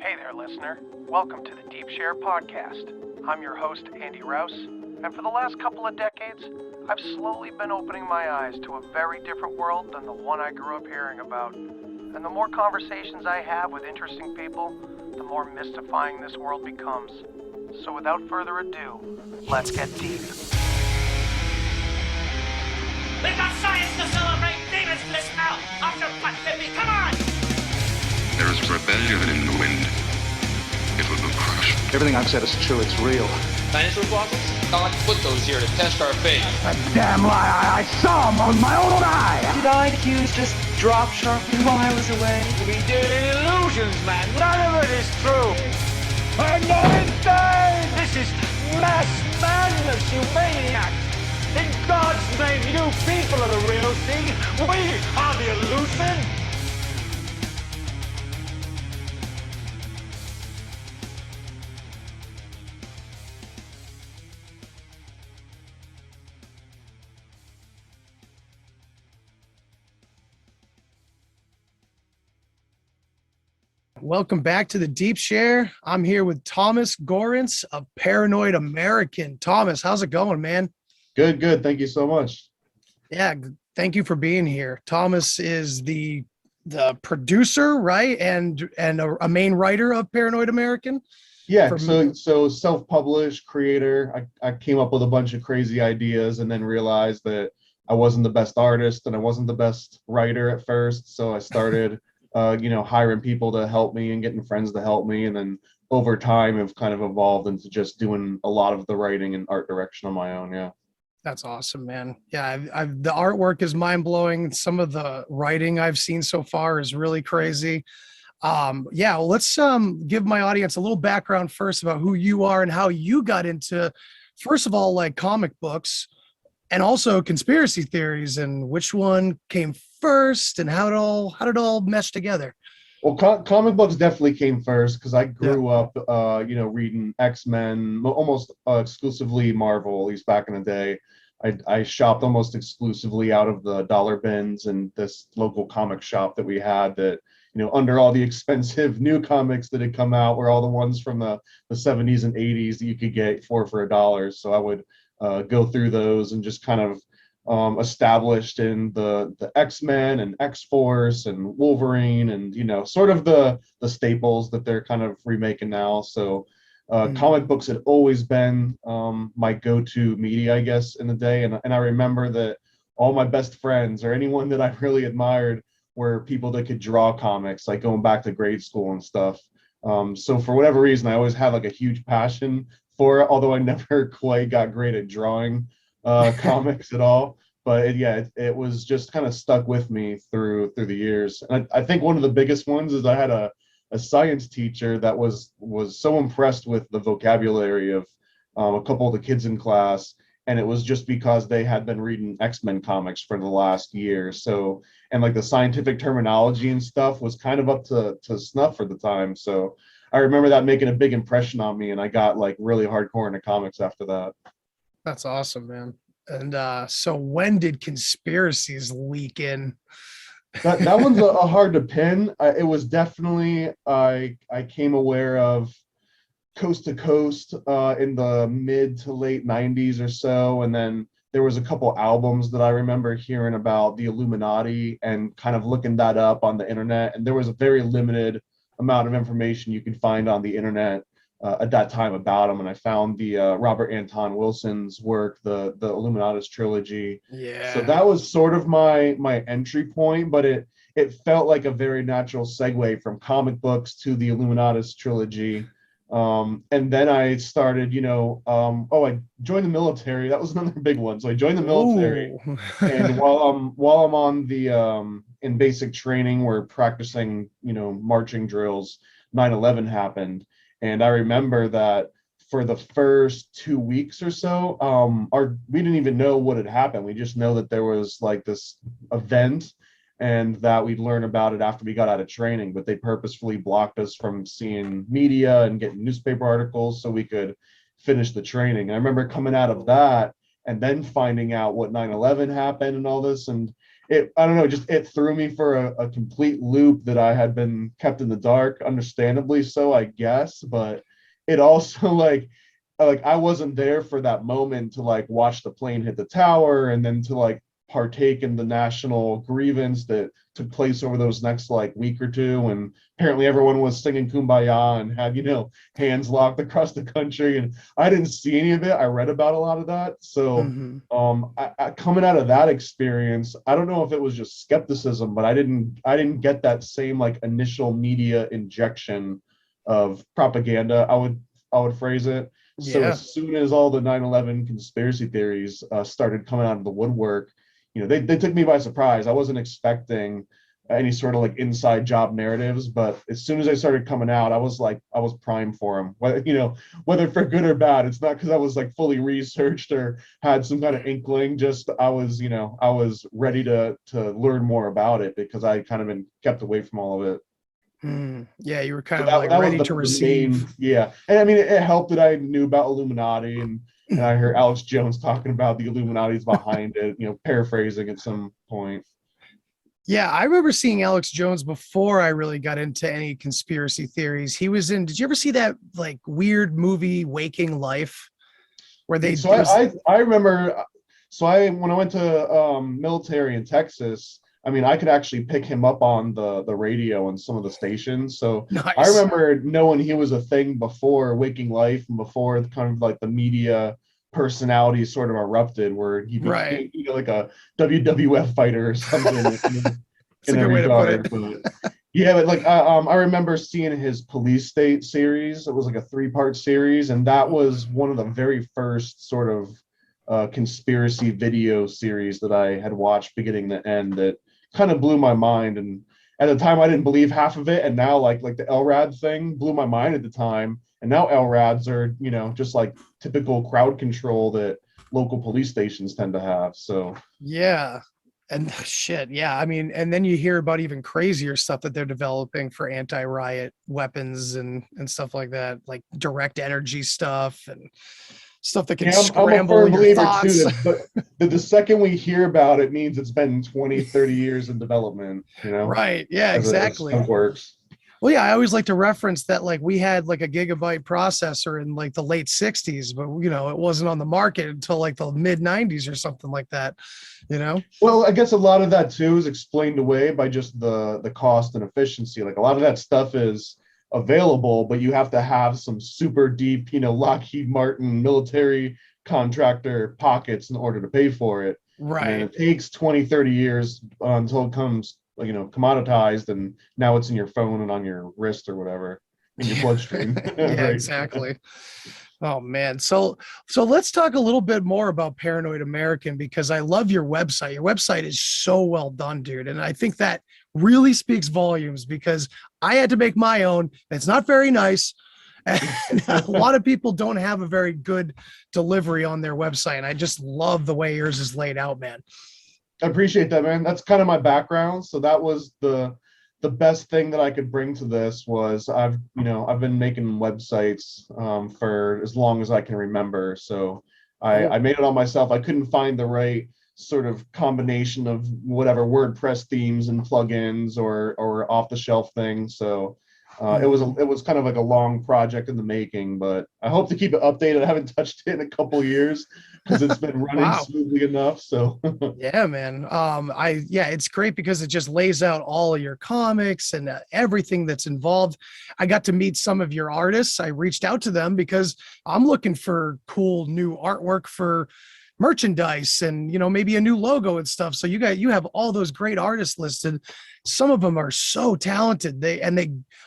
Hey there, listener. Welcome to the Deep Share podcast. I'm your host, Andy Rouse, and for the last couple of decades, I've slowly been opening my eyes to a very different world than the one I grew up hearing about. And the more conversations I have with interesting people, the more mystifying this world becomes. So without further ado, let's get deep. We've got science to celebrate! Demons bliss now! After what, baby? Come on! There is rebellion in the wind. It will be crushed. Everything I've said is true. It's real. Dinosaur fossils? God put those here to test our faith. A damn lie. I saw them with my own eye. Did IQs just drop sharply while I was away? We did illusions, man! None of it is true! I'm not insane! This is mass madness, you maniacs! In God's name, you people are the real thing! We are the illusion! Welcome back to the Deep Share. I'm here with Thomas Gorence, a paranoid American. Thomas, how's it going, man? Good. Thank you so much. Yeah, thank you for being here. Thomas is the producer, right? And a main writer of Paranoid American. Yeah, so self-published creator. I came up with a bunch of crazy ideas and then realized that I wasn't the best artist and I wasn't the best writer at first. So I started hiring people to help me and getting friends to help me. And then over time, I've kind of evolved into just doing a lot of the writing and art direction on my own. Yeah. That's awesome, man. Yeah, the artwork is mind blowing. Some of the writing I've seen so far is really crazy. Let's give my audience a little background first about who you are and how you got into, first of all, like comic books and also conspiracy theories, and which one came first and how did it all mesh together. Well, comic books definitely came first because I grew up, reading X-Men, almost exclusively Marvel, at least back in the day. I shopped almost exclusively out of the dollar bins and this local comic shop that we had that, under all the expensive new comics that had come out were all the ones from the 70s and 80s that you could get for $1. So I would go through those and just kind of established in the X-Men and X-Force and Wolverine and sort of the staples that they're kind of remaking now. So comic books had always been my go-to media, I guess, in the day. And I remember that all my best friends or anyone that I really admired were people that could draw comics, like going back to grade school and stuff. So for whatever reason, I always had like a huge passion for it, although I never quite got great at drawing comics at all. But it was just kind of stuck with me through the years. And I think one of the biggest ones is I had a science teacher that was so impressed with the vocabulary of a couple of the kids in class. And it was just because they had been reading X-Men comics for the last year. So, and like the scientific terminology and stuff was kind of up to snuff for the time. So I remember that making a big impression on me, and I got like really hardcore into comics after that. That's awesome, man. And so when did conspiracies leak in? That one's a hard to pin. It was definitely, I came aware of Coast to Coast in the mid to late 90s or so. And then there was a couple albums that I remember hearing about the Illuminati and kind of looking that up on the internet. And there was a very limited amount of information you could find on the internet at that time about them. And I found the Robert Anton Wilson's work, the Illuminatus trilogy. Yeah. So that was sort of my entry point, but it felt like a very natural segue from comic books to the Illuminatus trilogy. And then I started, I joined the military. That was another big one. So I joined the military. And while I'm on the in basic training, we're practicing, marching drills, 9/11 happened. And I remember that for the first 2 weeks or so, we didn't even know what had happened. We just know that there was like this event and that we'd learn about it after we got out of training, but they purposefully blocked us from seeing media and getting newspaper articles so we could finish the training. And I remember coming out of that and then finding out what 9/11 happened and all this. And I don't know, just it threw me for a complete loop that I had been kept in the dark, understandably so, I guess. But it also like I wasn't there for that moment to like watch the plane hit the tower and then to like partake in the national grievance that took place over those next like week or two. And apparently everyone was singing Kumbaya and had, hands locked across the country. And I didn't see any of it. I read about a lot of that. So coming out of that experience, I don't know if it was just skepticism, but I didn't get that same like initial media injection of propaganda, I would phrase it. So as soon as all the 9/11 conspiracy theories started coming out of the woodwork, they took me by surprise. I wasn't expecting any sort of like inside job narratives, but as soon as they started coming out, I was primed for them. Whether for good or bad, it's not because I was like fully researched or had some kind of inkling. Just I was ready to learn more about it because I kind of been kept away from all of it. Yeah, you were kind So of like that was ready to receive. yeah. And I mean, it helped that I knew about Illuminati and I heard Alex Jones talking about the Illuminati's behind it, paraphrasing at some point. Yeah, I remember seeing Alex Jones before I really got into any conspiracy theories. He was in, did you ever see that like weird movie Waking Life? Where they I remember when I went to military in Texas, I mean, I could actually pick him up on the radio and some of the stations. So nice. I remember knowing he was a thing before Waking Life and before kind of like the media personality sort of erupted, where he became like a WWF fighter or something. in a regard. But yeah, but like I remember seeing his Police State series. It was like a 3-part series, and that was one of the very first sort of conspiracy video series that I had watched beginning to end that kind of blew my mind. And at the time I didn't believe half of it, and now like the LRAD thing blew my mind at the time, and now LRADs are just like typical crowd control that local police stations tend to have. So yeah, and shit, yeah, I mean, and then you hear about even crazier stuff that they're developing for anti-riot weapons and stuff like that, like direct energy stuff and stuff that can scramble your thoughts. But the second we hear about it means it's been 20, 30 years in development, Right. Yeah, exactly. It works. Well, yeah, I always like to reference that like we had like a gigabyte processor in like the late 60s, but it wasn't on the market until like the mid 90s or something like that, Well, I guess a lot of that too is explained away by just the cost and efficiency. Like a lot of that stuff is available, but you have to have some super deep, Lockheed Martin military contractor pockets in order to pay for it. Right. And it takes 20, 30 years until it comes, commoditized, and now it's in your phone and on your wrist or whatever, in your bloodstream. Yeah, Right. Exactly. Oh man. So let's talk a little bit more about Paranoid American, because I love your website. Your website is so well done, dude. And I think that really speaks volumes, because I had to make my own. It's not very nice. And a lot of people don't have a very good delivery on their website. And I just love the way yours is laid out, man. I appreciate that, man. That's kind of my background. So that was the best thing that I could bring to this was I've been making websites for as long as I can remember. So I made it all myself. I couldn't find the right sort of combination of whatever WordPress themes and plugins or off the shelf things. So it was kind of like a long project in the making, but I hope to keep it updated. I haven't touched it in a couple of years because it's been running smoothly enough. So yeah, man. It's great because it just lays out all of your comics and everything that's involved. I got to meet some of your artists. I reached out to them because I'm looking for cool new artwork for merchandise and maybe a new logo and stuff. So you have all those great artists listed. Some of them are so talented. They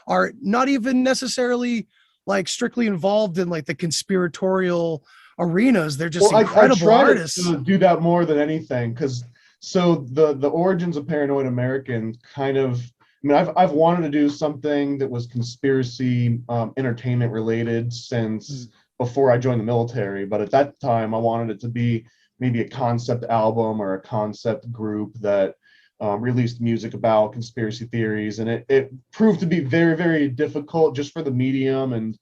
are not even necessarily like strictly involved in like the conspiratorial arenas. They're just incredible artists. To do that more than anything, because the origins of Paranoid American kind of, I mean, I've wanted to do something that was conspiracy entertainment related since before I joined the military, but at that time I wanted it to be maybe a concept album or a concept group that released music about conspiracy theories, and it proved to be very, very difficult just for the medium and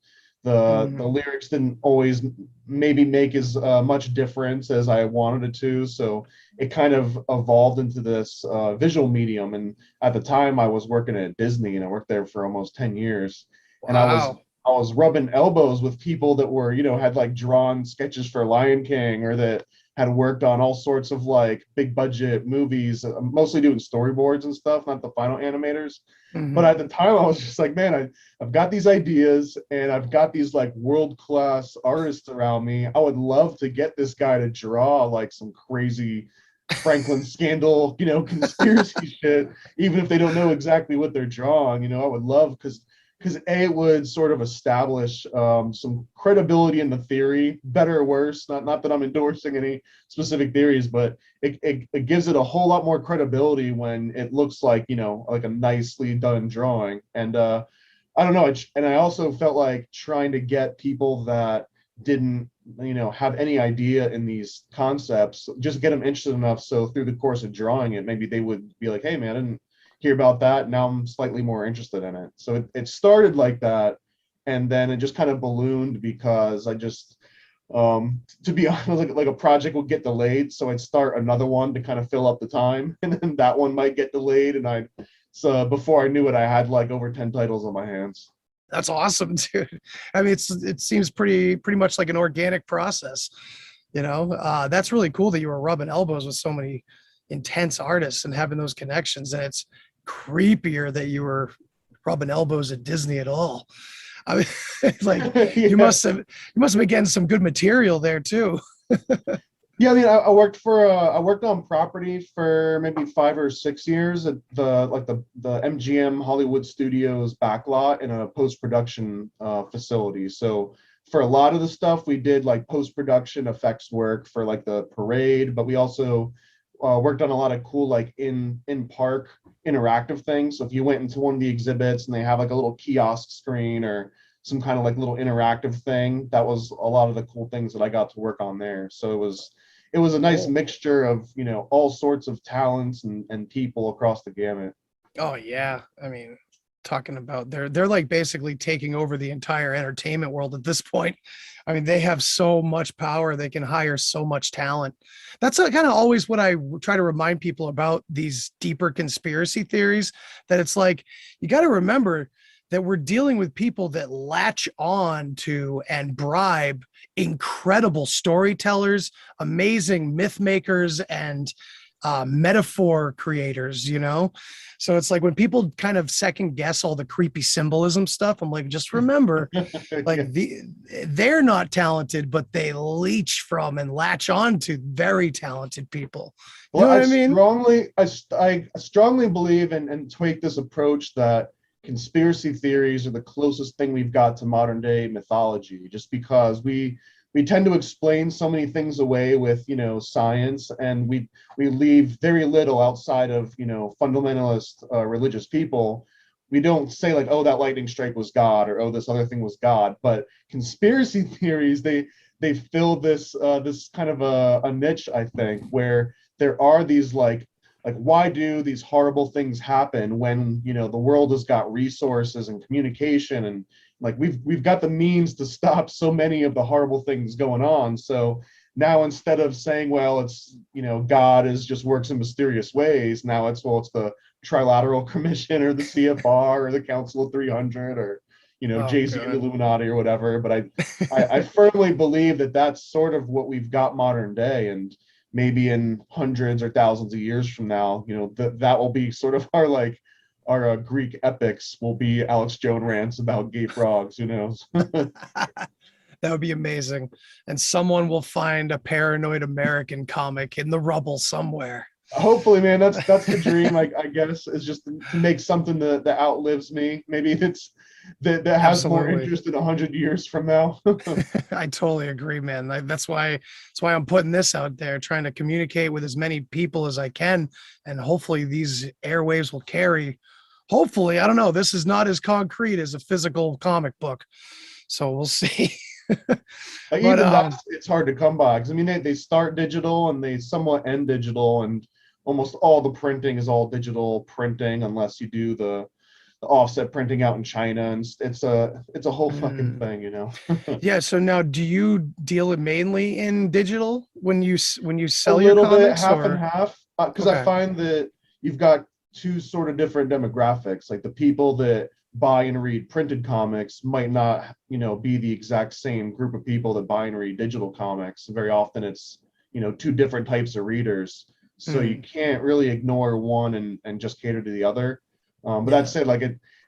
The lyrics didn't always maybe make as much difference as I wanted it to. So it kind of evolved into this visual medium. And at the time I was working at Disney, and I worked there for almost 10 years. And Wow. I was rubbing elbows with people that were, had like drawn sketches for Lion King, or that had worked on all sorts of like big budget movies, mostly doing storyboards and stuff, not the final animators. But Mhm. at the time, I was just like, man, I've got these ideas, and I've got these like world-class artists around me. I would love to get this guy to draw like some crazy Franklin scandal, conspiracy shit, even if they don't know exactly what they're drawing. I would love, because it would sort of establish some credibility in the theory, better or worse. Not that I'm endorsing any specific theories, but it gives it a whole lot more credibility when it looks like like a nicely done drawing. And I don't know. And I also felt like trying to get people that didn't have any idea in these concepts, just get them interested enough so through the course of drawing it, maybe they would be like, hey man, I didn't hear about that. Now I'm slightly more interested in it. So it started like that, and then it just kind of ballooned because I just to be honest, like a project would get delayed, so I'd start another one to kind of fill up the time, and then that one might get delayed, and so before I knew it, I had like over 10 titles on my hands. That's awesome, dude. I mean, it seems pretty much like an organic process. That's really cool that you were rubbing elbows with so many intense artists and having those connections. And it's creepier that you were rubbing elbows at Disney at all. I mean, it's like Yeah. you must have been getting some good material there too. Yeah, I mean, I worked on property for maybe 5 or 6 years at the MGM Hollywood Studios backlot in a post-production facility. So for a lot of the stuff, we did like post-production effects work for like the parade, but we also worked on a lot of cool like in park interactive things. So if you went into one of the exhibits and they have like a little kiosk screen or some kind of like little interactive thing, that was a lot of the cool things that I got to work on there. So it was a nice mixture of all sorts of talents and people across the gamut. Oh yeah. I mean, talking about they're like basically taking over the entire entertainment world at this point. I mean, they have so much power, they can hire so much talent. That's kind of always what I try to remind people about these deeper conspiracy theories, that it's like you got to remember that we're dealing with people that latch on to and bribe incredible storytellers, amazing myth makers, and metaphor creators. So it's like when people kind of second guess all the creepy symbolism stuff, I'm like, just remember, like they're not talented, but they leech from and latch on to very talented people. You know what I mean? I strongly believe and take this approach that conspiracy theories are the closest thing we've got to modern day mythology, just because we tend to explain so many things away with science, and we leave very little outside of fundamentalist religious people. We don't say like, oh, that lightning strike was God, or oh, this other thing was God. But conspiracy theories, they fill this this kind of a niche, I think, where there are these like why do these horrible things happen when the world has got resources and communication, and like we've got the means to stop so many of the horrible things going on. So now, instead of saying, well, it's God is just works in mysterious ways, now it's the Trilateral Commission or the CFR or the Council of 300 or Jay-Z and Illuminati or whatever. But I firmly believe that that's sort of what we've got modern day, and maybe in hundreds or thousands of years from now, that will be sort of our Greek epics will be Alex Jones rants about gay frogs. Who knows? That would be amazing. And someone will find a paranoid American comic in the rubble somewhere. Hopefully, man, that's the dream. I guess, is just to make something that outlives me. Maybe that has more interest in 100 years from now. I totally agree, man. That's why I'm putting this out there, trying to communicate with as many people as I can, and hopefully these airwaves will carry. Hopefully, I don't know. This is not as concrete as a physical comic book, so we'll see. Even that, it's hard to come by, because I mean they start digital and they somewhat end digital, and almost all the printing is all digital printing, unless you do the the offset printing out in China, and it's a whole fucking thing, you know. Yeah. So now, do you deal mainly in digital when you A sell your little bit, comics, half and or? half, because I Okay. find that you've got two sort of different demographics. Like the people that buy and read printed comics might not, you know, be the exact same group of people that buy and read digital comics. Very often it's, you know, two different types of readers. So you Mm, can't really ignore one and just cater to the other. But that yeah. said, like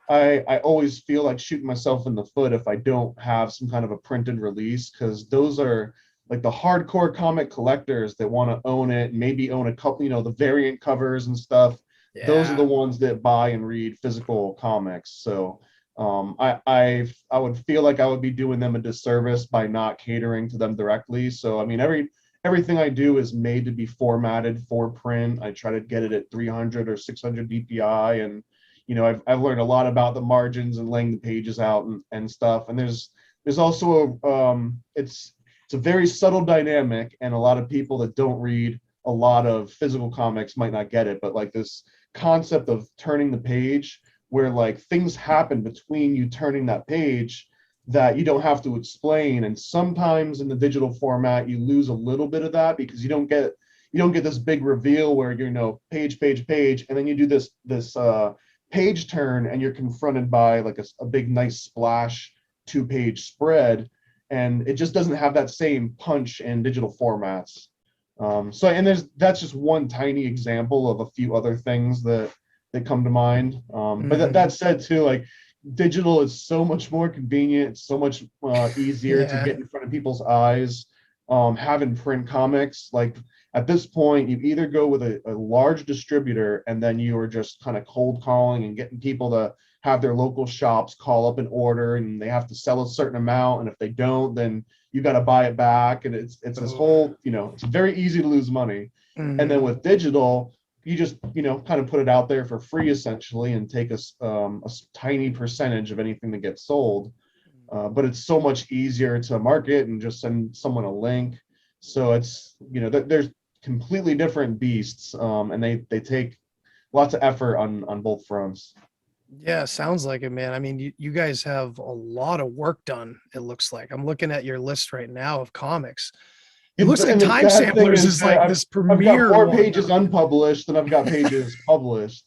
I always feel like shooting myself in the foot if I don't have some kind of a printed release, because those are like the hardcore comic collectors that want to own it, maybe own a couple, you know, the variant covers and stuff. Those are the Yeah. ones that buy and read physical comics. So I would feel like I would be doing them a disservice by not catering to them directly. So I mean, everything I do is made to be formatted for print. I try to get it at 300 or 600 DPI, and you know, I've learned a lot about the margins and laying the pages out and stuff. And there's also it's a very subtle dynamic, and a lot of people that don't read a lot of physical comics might not get it, but like this concept of turning the page, where like things happen between you turning that page that you don't have to explain. And sometimes in the digital format you lose a little bit of that, because you don't get this big reveal where you know page page page, and then you do this page turn and you're confronted by like a big nice splash 2-page spread, and it just doesn't have that same punch in digital formats. So, and that's just one tiny example of a few other things that come to mind. But that said, too, like digital is so much more convenient. It's so much easier to Yeah. get in front of people's eyes. Having print comics, like at this point, you either go with a large distributor, and then you are just kind of cold calling and getting people to have their local shops call up an order, and they have to sell a certain amount, and if they don't, then you got to buy it back, and it's this Oh. whole, you know, it's very easy to lose money. And then Mhm. with digital, you just, you know, kind of put it out there for free essentially, and take a tiny percentage of anything that gets sold. But it's so much easier to market and just send someone a link. So it's, you know, there's completely different beasts, and they take lots of effort on both fronts. Yeah, sounds like it, man. I mean, you guys have a lot of work done, it looks like. I'm looking at your list right now of comics. It looks like And the Time sad thing Samplers is is that like I've this I've got premier more one. pages unpublished than I've got pages published.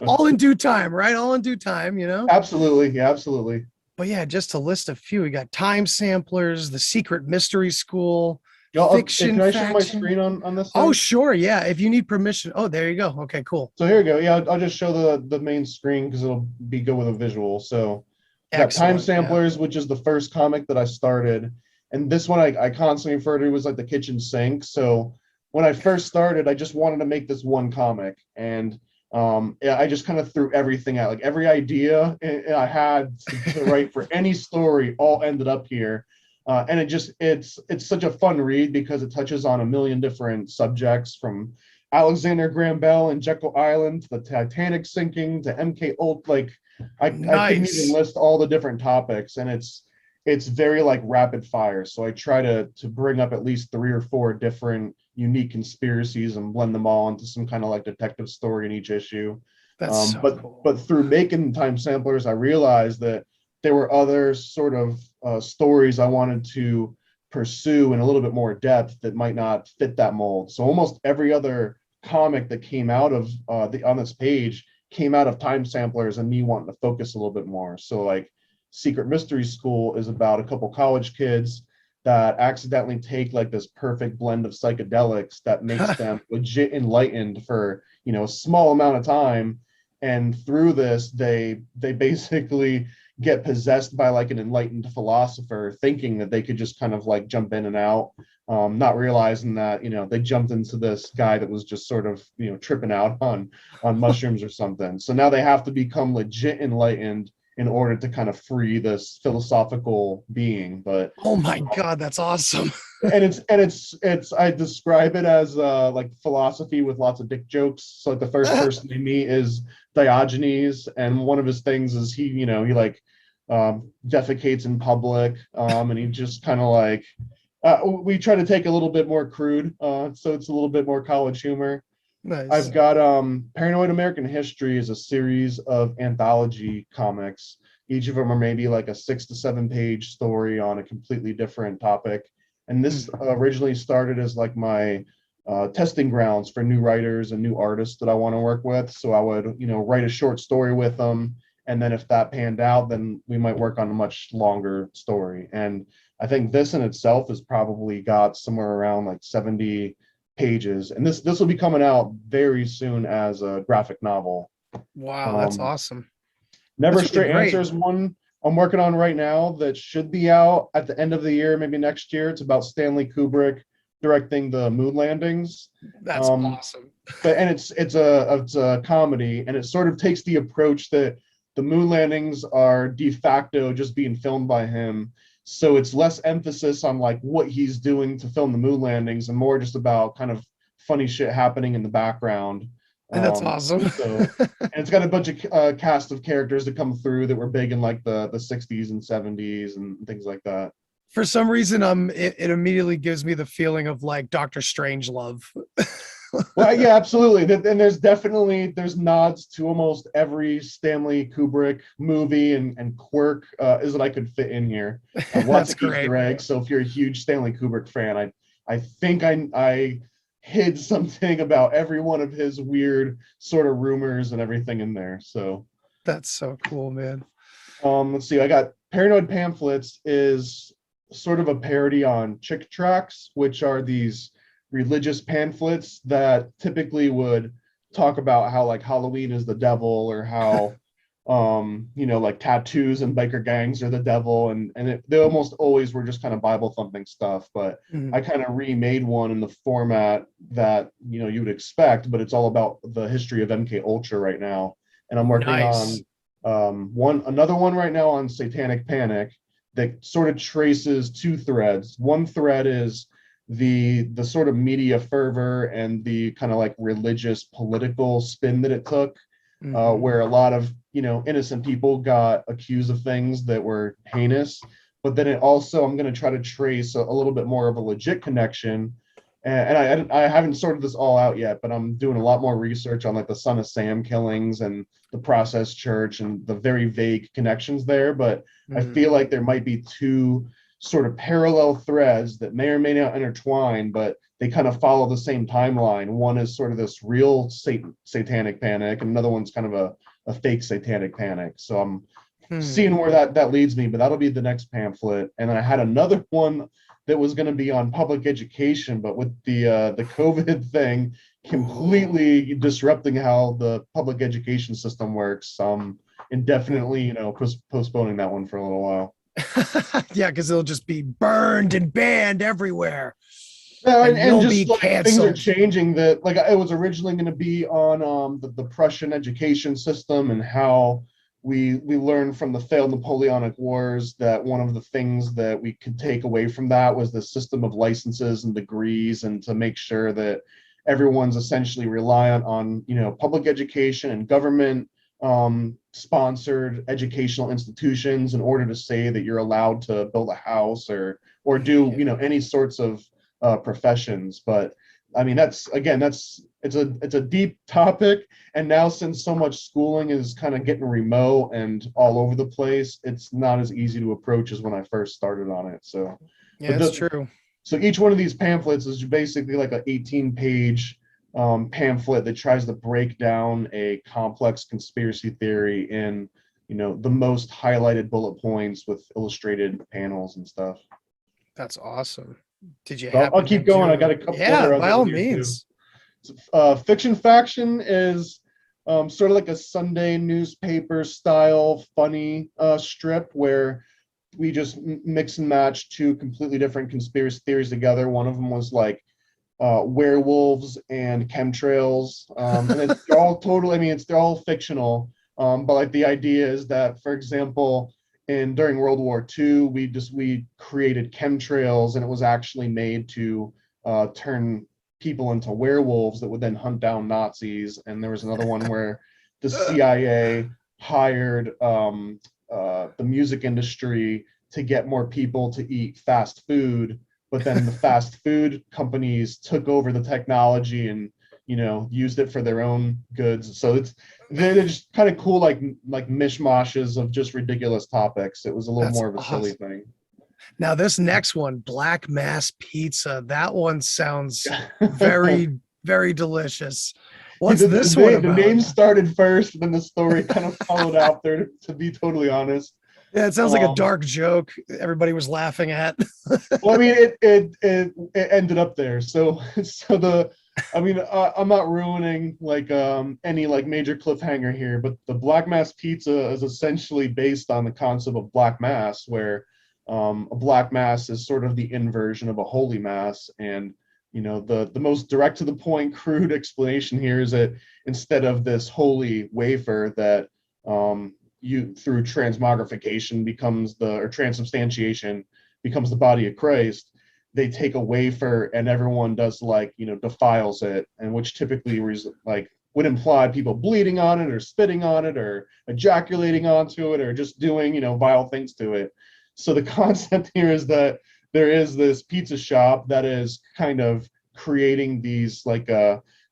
All in due time, right? All in due time, you know? Absolutely, yeah, absolutely. But yeah, just to list a few, we got Time Samplers, The Secret Mystery School, Y'all, Fiction can I share my Faction. screen on this Oh, thing? sure. Yeah. If you need permission. Oh, there you go. Okay, cool. So here we go. Yeah, I'll just show the main screen because it'll be good with a visual. So got Time Excellent. Yeah. Samplers, which is the first comic that I started. And this one I constantly refer to as like the kitchen sink. So when I first started, I just wanted to make this one comic. And yeah, I just kind of threw everything out. Like every idea I had to write for any story all ended up here. And it's such a fun read because it touches on a million different subjects, from Alexander Graham Bell and Jekyll Island to the Titanic sinking to MK Ult. Like I couldn't even Nice. list all the different topics, and it's very like rapid fire. So I try to bring up at least 3 or 4 different unique conspiracies and blend them all into some kind of like detective story in each issue. That's so But cool. but through making Time Samplers, I realized that there were other sort of stories I wanted to pursue in a little bit more depth that might not fit that mold. So almost every other comic that came out of on this page came out of Time Samplers and me wanting to focus a little bit more. So like Secret Mystery School is about a couple college kids that accidentally take like this perfect blend of psychedelics that makes them legit enlightened for, you know, a small amount of time. And through this, they basically get possessed by like an enlightened philosopher, thinking that they could just kind of like jump in and out, not realizing that, you know, they jumped into this guy that was just sort of, you know, tripping out on mushrooms or something. So now they have to become legit enlightened in order to kind of free this philosophical being. But Oh my God, that's awesome. and it's I describe it as like philosophy with lots of dick jokes. So like the first person they meet is Diogenes, and one of his things is he, you know, he like defecates in public, and he just kind of like we try to take a little bit more crude, so it's a little bit more college humor. Nice. I've got Paranoid American History is a series of anthology comics. Each of them are maybe like a 6 to 7 page story on a completely different topic. And this originally started as like my testing grounds for new writers and new artists that I want to work with. So I would, write a short story with them. And then if that panned out, then we might work on a much longer story. And I think this in itself has probably got somewhere around like 70 pages. And this will be coming out very soon as a graphic novel. Wow, that's awesome. Never That's Straight really great. Answers one I'm working on right now that should be out at the end of the year, maybe next year. It's about Stanley Kubrick directing the moon landings. That's awesome. And it's a comedy, and it sort of takes the approach that the moon landings are de facto just being filmed by him. So it's less emphasis on like what he's doing to film the moon landings and more just about kind of funny shit happening in the background. And that's awesome. And it's got a bunch of cast of characters that come through that were big in like the 60s and 70s and things like that. For some reason, it immediately gives me the feeling of like Doctor Strangelove. Well, yeah, absolutely. And there's nods to almost every Stanley Kubrick movie and quirk is that I could fit in here. Lots of Easter eggs. So if you're a huge Stanley Kubrick fan, I think I hid something about every one of his weird sort of rumors and everything in there. So that's so cool, man. Let's see. I got Paranoid Pamphlets is sort of a parody on Chick Tracts, which are these religious pamphlets that typically would talk about how like Halloween is the devil or how like tattoos and biker gangs are the devil, and they almost always were just kind of Bible thumping stuff. But I kind of remade one in the format that you would expect, but it's all about the history of MK Ultra right now, and I'm working on another one right now on Satanic Panic that sort of traces two threads. One thread is the sort of media fervor and the kind of like religious political spin that it took, where a lot of innocent people got accused of things that were heinous. But then it also, I'm going to try to trace a little bit more of a legit connection. And I haven't sorted this all out yet, but I'm doing a lot more research on like the Son of Sam killings and the Process Church and the very vague connections there. But I feel like there might be two sort of parallel threads that may or may not intertwine, but they kind of follow the same timeline. One is sort of this real satanic panic, and another one's kind of a fake satanic panic. So I'm seeing where that leads me, but that'll be the next pamphlet. And then I had another one that was going to be on public education, but with the COVID thing completely disrupting how the public education system works, indefinitely, postponing that one for a little while. Yeah, because it'll just be burned and banned everywhere. No, and you'll just be like things canceled. are changing. That like it was originally going to be on the Prussian education system and how we learned from the failed Napoleonic Wars that one of the things that we could take away from that was the system of licenses and degrees, and to make sure that everyone's essentially reliant on public education and government sponsored educational institutions in order to say that you're allowed to build a house or do any sorts of professions. But I mean it's a deep topic, and now since so much schooling is kind of getting remote and all over the place, it's not as easy to approach as when I first started on it. So yeah, that's true. So each one of these pamphlets is basically like an 18-page pamphlet that tries to break down a complex conspiracy theory in the most highlighted bullet points with illustrated panels and stuff. That's awesome. Did you? I'll keep going. I got a couple. Yeah, by all means. Fiction Faction is sort of like a Sunday newspaper style funny strip where we just mix and match two completely different conspiracy theories together. One of them was like werewolves and chemtrails, and they're all totally, they're all fictional, but like the idea is that, for example, during World War II, we created chemtrails, and it was actually made to turn people into werewolves that would then hunt down Nazis. And there was another one where the CIA hired the music industry to get more people to eat fast food, but then the fast food companies took over the technology and used it for their own goods. So they're just kind of cool, like mishmashes of just ridiculous topics. It was a little That's more of a silly awesome. thing. Now this next one, Black Mass Pizza. That one sounds very, very delicious. What's this one The about? name started first, and then the story kind of followed after, to be totally honest. Yeah, it sounds like a dark joke everybody was laughing at. Well, I mean, it ended up there. So I'm not ruining any major cliffhanger here, but the Black Mass Pizza is essentially based on the concept of Black Mass, where a Black Mass is sort of the inversion of a Holy Mass. And the most direct to the point, crude explanation here is that instead of this holy wafer that you through transmogrification or transubstantiation becomes the body of Christ, they take a wafer and everyone does defiles it, and which typically would imply people bleeding on it or spitting on it or ejaculating onto it or just doing vile things to it. So the concept here is that there is this pizza shop that is kind of creating these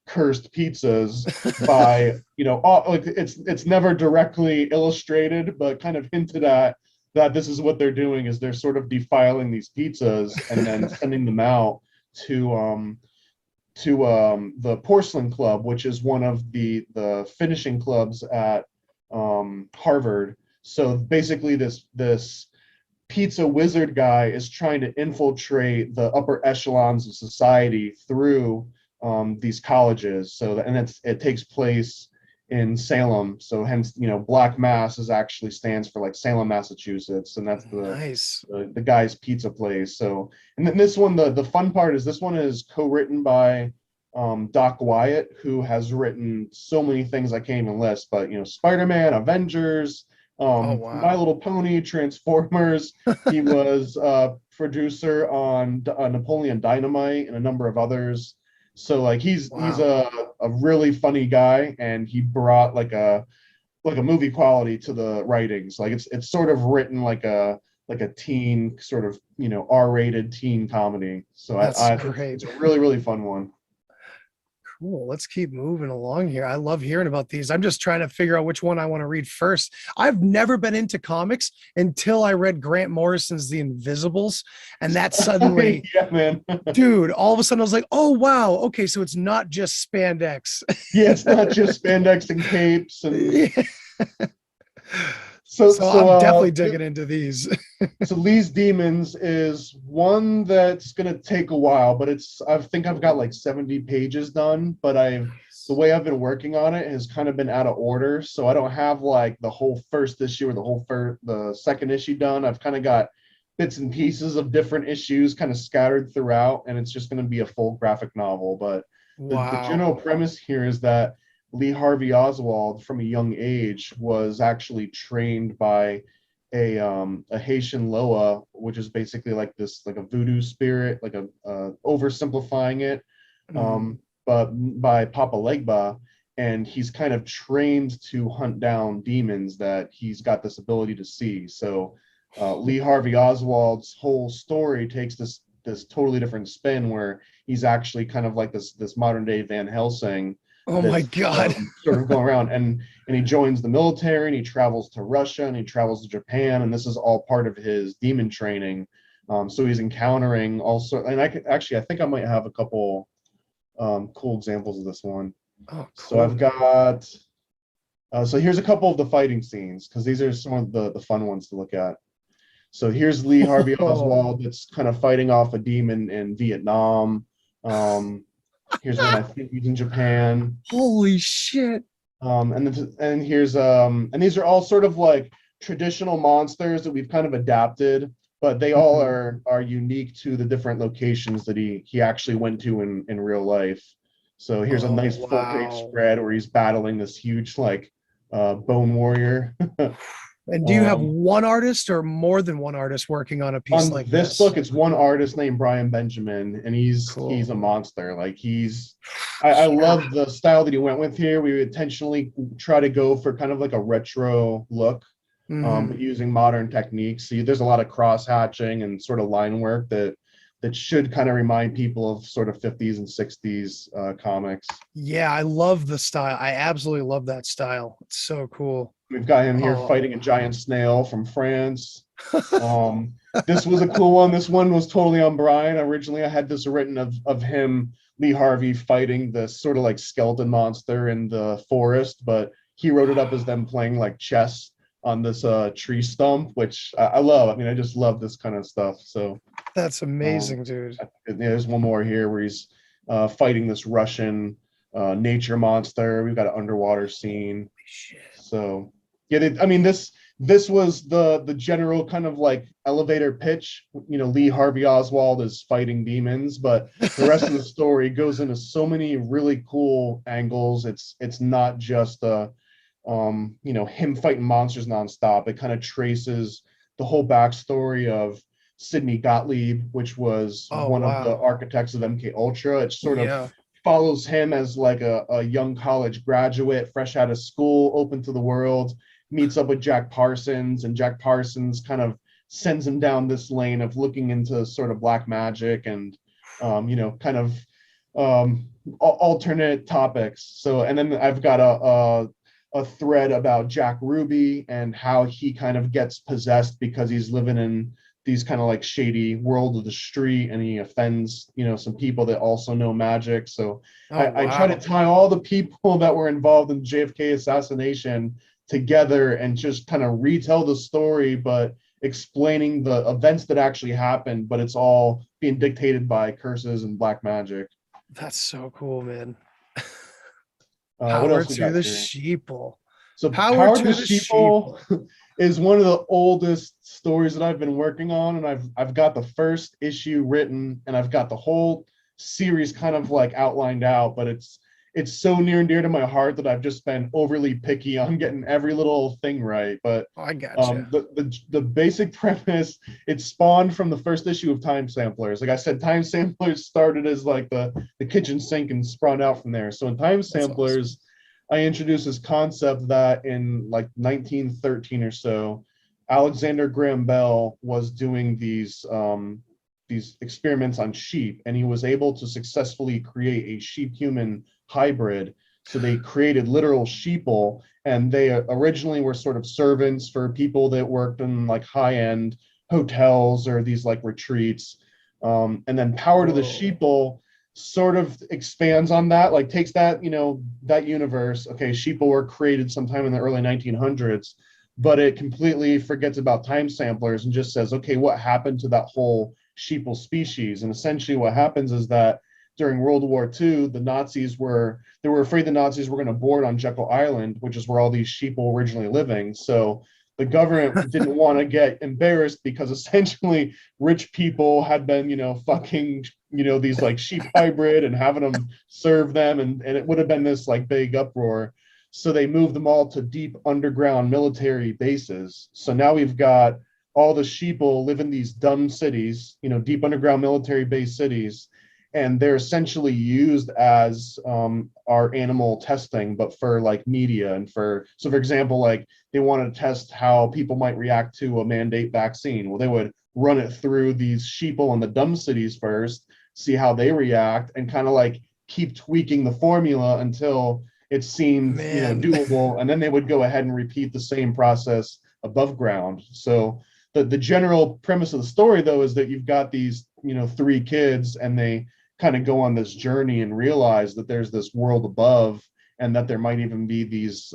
cursed pizzas by it's never directly illustrated, but kind of hinted at that this is what they're doing, is they're sort of defiling these pizzas and then sending them out to the Porcelain Club, which is one of the finishing clubs at Harvard. So basically this pizza wizard guy is trying to infiltrate the upper echelons of society through these colleges. So it takes place in Salem. So hence, Black Mass actually stands for Salem, Massachusetts, and that's the guy's pizza place. So, and then this one, the fun part is this one is co-written by Doc Wyatt, who has written so many things I can't even list, but Spider-Man, Avengers, My Little Pony, Transformers. He was producer on Napoleon Dynamite and a number of others. So he's a really funny guy, and he brought a movie quality to the writings. It's sort of written like a teen sort of R-rated teen comedy. So I think it's a really, really fun one. Cool. Let's keep moving along here. I love hearing about these. I'm just trying to figure out which one I want to read first. I've never been into comics until I read Grant Morrison's The Invisibles. And that suddenly, yeah, man. Dude, all of a sudden I was like, oh, wow. Okay. So it's not just spandex. Yeah, it's not just spandex and capes. And yeah. So I'm definitely digging into these. So Lee's Demons is one that's gonna take a while, but I think I've got 70 pages done, but the way I've been working on it has kind of been out of order. So I don't have the whole first issue or the second issue done. I've kind of got bits and pieces of different issues kind of scattered throughout, and it's just gonna be a full graphic novel. But the general premise here is that Lee Harvey Oswald, from a young age, was actually trained by a Haitian Loa, which is basically a voodoo spirit, oversimplifying it, but by Papa Legba, and he's kind of trained to hunt down demons that he's got this ability to see. So Lee Harvey Oswald's whole story takes this totally different spin, where he's actually kind of like this modern day Van Helsing. Oh my God. Sort of going around, and he joins the military, and he travels to Russia, and he travels to Japan, and this is all part of his demon training. So he's encountering also, and I think I might have a couple cool examples of this one. Oh, cool. So I've got, so here's a couple of the fighting scenes, because these are some of the fun ones to look at. So here's Lee Harvey Oswald that's kind of fighting off a demon in Vietnam. Here's one I think he's in Japan. Holy shit. And here's and these are all sort of traditional monsters that we've kind of adapted, but they all are unique to the different locations that he actually went to in real life. So here's a nice full page spread where he's battling this huge bone warrior. And do you have one artist or more than one artist working on a piece like this? This book, it's one artist named Brian Benjamin, and he's a monster. I love the style that he went with here. We intentionally try to go for kind of a retro look, using modern techniques. See, there's a lot of cross hatching and sort of line work that that should kind of remind people of sort of 50s and 60s comics. Yeah, I love the style. I absolutely love that style. It's so cool. We've got him here Oh. fighting a giant snail from France. This was a cool one. This one was totally on Brian. Originally, I had this written of him, Lee Harvey, fighting this sort of like skeleton monster in the forest, but he wrote it up as them playing like chess on this tree stump, which I love. I mean, I just love this kind of stuff. So That's amazing, dude. there's one more here where he's fighting this Russian nature monster. We've got an underwater scene. So yeah, I mean, this was the general kind of like elevator pitch. You know, Lee Harvey Oswald is fighting demons, but the rest of the story goes into so many really cool angles. It's not just you know, him fighting monsters nonstop. It kind of traces the whole backstory of Sidney Gottlieb, which was one of the architects of MK Ultra. It sort of follows him as like a young college graduate, fresh out of school, open to the world, meets up with Jack Parsons, and Jack Parsons kind of sends him down this lane of looking into sort of black magic and you know, kind of alternate topics. So, and then I've got a thread about Jack Ruby and how he kind of gets possessed because he's living in these kind of like shady world of the street, and he offends, you know, some people that also know magic. So I try to tie all the people that were involved in the JFK assassination together and just kind of retell the story, but explaining the events that actually happened, but it's all being dictated by curses and black magic. That's so cool, man. What Power else we to got the here? sheeple. So Power to the sheeple is one of the oldest stories that I've been working on, and I've got the first issue written, and I've got the whole series kind of like outlined out, but it's so near and dear to my heart that I've just been overly picky on getting every little thing right. But I gotcha. The basic premise, it spawned from the first issue of Time Samplers. Like I said, Time Samplers started as like the kitchen sink and spawned out from there. So in Time Samplers, I introduced this concept that in like 1913 or so, Alexander Graham Bell was doing these experiments on sheep, and he was able to successfully create a sheep-human hybrid. So they created literal sheeple, and they originally were sort of servants for people that worked in like high-end hotels or these like retreats. And then Power to the Sheeple sort of expands on that, like takes that, you know, that universe. Okay, sheeple were created sometime in the early 1900s, but it completely forgets about Time Samplers and just says, okay, what happened to that whole sheeple species? And essentially what happens is that during World War II, they were afraid the Nazis were going to board on Jekyll Island, which is where all these sheep were originally living. So the government didn't want to get embarrassed because essentially rich people had been, you know, fucking, you know, these like sheep hybrid and having them serve them. And it would have been this like big uproar. So they moved them all to deep underground military bases. So now we've got all the sheeple live in these dumb cities, you know, deep underground military base cities. And they're essentially used as our animal testing, but for like media and for example, like they wanted to test how people might react to a mandate vaccine. Well, they would run it through these sheeple in the dumb cities first, see how they react, and kind of like keep tweaking the formula until it seemed, you know, doable. And then they would go ahead and repeat the same process above ground. So the general premise of the story, though, is that you've got these, you know, three kids, and they kind of go on this journey and realize that there's this world above, and that there might even be these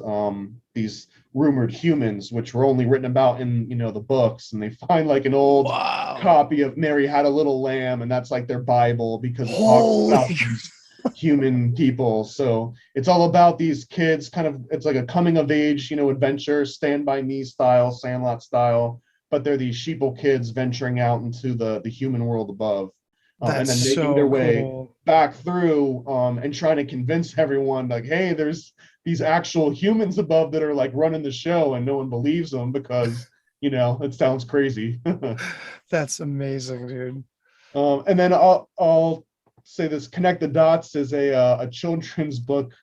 rumored humans, which were only written about in, you know, the books. And they find like an old copy of Mary Had a Little Lamb, and that's like their Bible because it talks about these human people. So it's all about these kids, kind of, it's like a coming of age, you know, adventure, Stand By Me style, Sandlot style, but they're these sheeple kids venturing out into the human world above. And then making their way back through and trying to convince everyone like, hey, there's these actual humans above that are like running the show, and no one believes them because, you know, it sounds crazy. That's amazing, dude. And then I'll say this, Connect the Dots is a children's book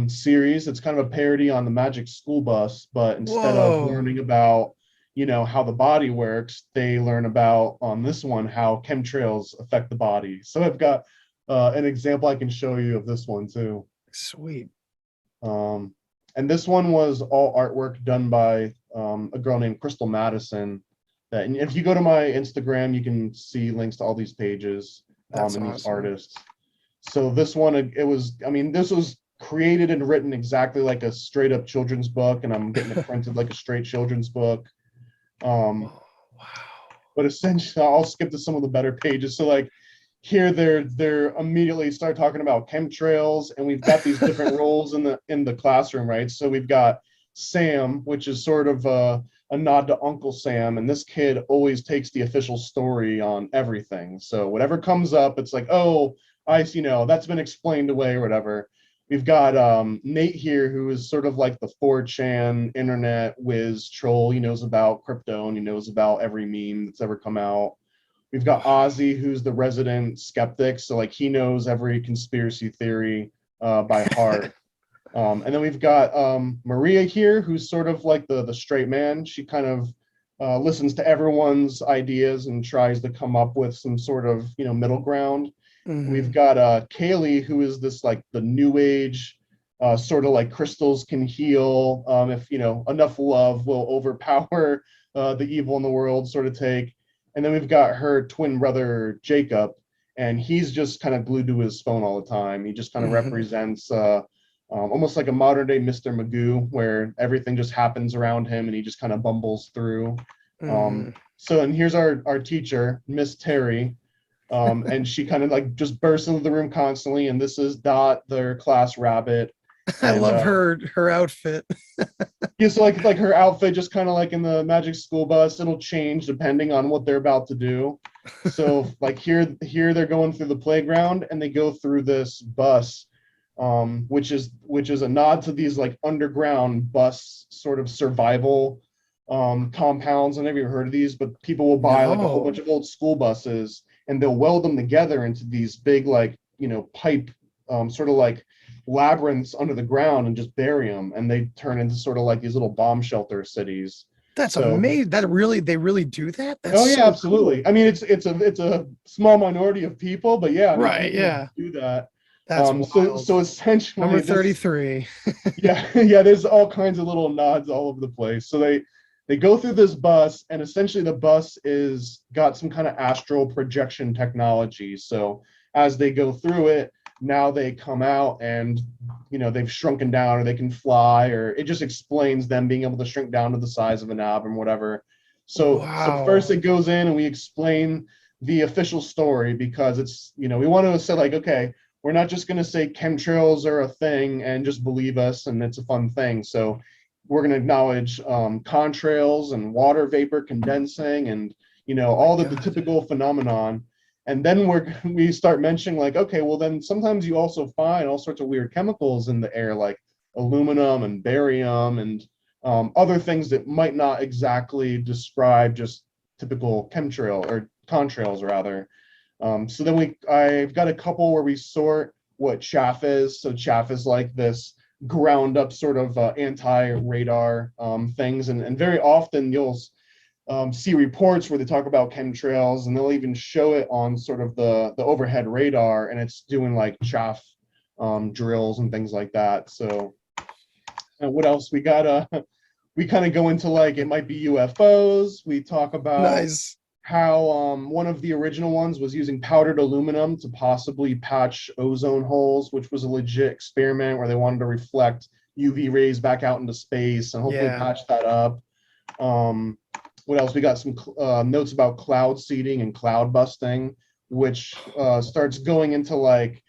series. It's kind of a parody on the Magic School Bus, but instead of learning about, how the body works, they learn about on this one how chemtrails affect the body. So I've got an example I can show you of this one too. Sweet. And this one was all artwork done by a girl named Crystal Madison. That, and if you go to my Instagram, you can see links to all these pages That's and these awesome. artists. So this one, this was created and written exactly like a straight up children's book, and I'm getting it printed like a straight children's book. Wow. But essentially, I'll skip to some of the better pages. So like here, they're immediately start talking about chemtrails, and we've got these different roles in the classroom, right? So we've got Sam, which is sort of a nod to Uncle Sam, and this kid always takes the official story on everything. So whatever comes up, it's like, oh, that's been explained away or whatever. We've got Nate here, who is sort of like the 4chan internet whiz troll. He knows about crypto and he knows about every meme that's ever come out. We've got Ozzy, who's the resident skeptic. So like he knows every conspiracy theory by heart. And then we've got Maria here, who's sort of like the straight man. She kind of listens to everyone's ideas and tries to come up with some sort of, middle ground. Mhm. We've got Kaylee, who is this like the new age, sort of like crystals can heal. If, enough love will overpower the evil in the world sort of take. And then we've got her twin brother, Jacob, and he's just kind of glued to his phone all the time. He just kind of represents almost like a modern day Mr. Magoo, where everything just happens around him and he just kind of bumbles through. So, and here's our teacher, Miss Terry, and she kind of like just bursts into the room constantly. And this is Dot, their class rabbit. I And, love her outfit. yeah, so like her outfit, just kind of like in the Magic School Bus, it'll change depending on what they're about to do. So like here they're going through the playground, and they go through this bus, which is a nod to these like underground bus sort of survival compounds. I've never even heard of these, but people will buy like a whole bunch of old school buses, and they'll weld them together into these big like pipe sort of like labyrinths under the ground and just bury them, and they turn into sort of like these little bomb shelter cities. That's So- amazing. They really do that? That's Oh yeah, so absolutely. cool. I mean, it's a small minority of people, but yeah, I mean, Right, people yeah. do that. That's wild. So essentially, Number this- 33. yeah, there's all kinds of little nods all over the place. So they go through this bus, and essentially the bus is got some kind of astral projection technology. So as they go through it, now they come out and they've shrunken down, or they can fly, or it just explains them being able to shrink down to the size of an atom or whatever. So first it goes in and we explain the official story, because it's we want to say like, okay, we're not just going to say chemtrails are a thing and just believe us and it's a fun thing. So we're going to acknowledge contrails and water vapor condensing and all the typical phenomenon. And then we start mentioning like, okay, well then sometimes you also find all sorts of weird chemicals in the air, like aluminum and barium and other things that might not exactly describe just typical chemtrail or contrails rather. So then I've got a couple where we sort what chaff is. So chaff is like this ground up sort of anti-radar things, and very often you'll see reports where they talk about chemtrails, and they'll even show it on sort of the overhead radar, and it's doing like chaff drills and things like that. So what else we got? We kind of go into like, it might be UFOs. We talk about Nice. how one of the original ones was using powdered aluminum to possibly patch ozone holes, which was a legit experiment where they wanted to reflect UV rays back out into space and hopefully patch that up. What else? We got some notes about cloud seeding and cloud busting, which starts going into like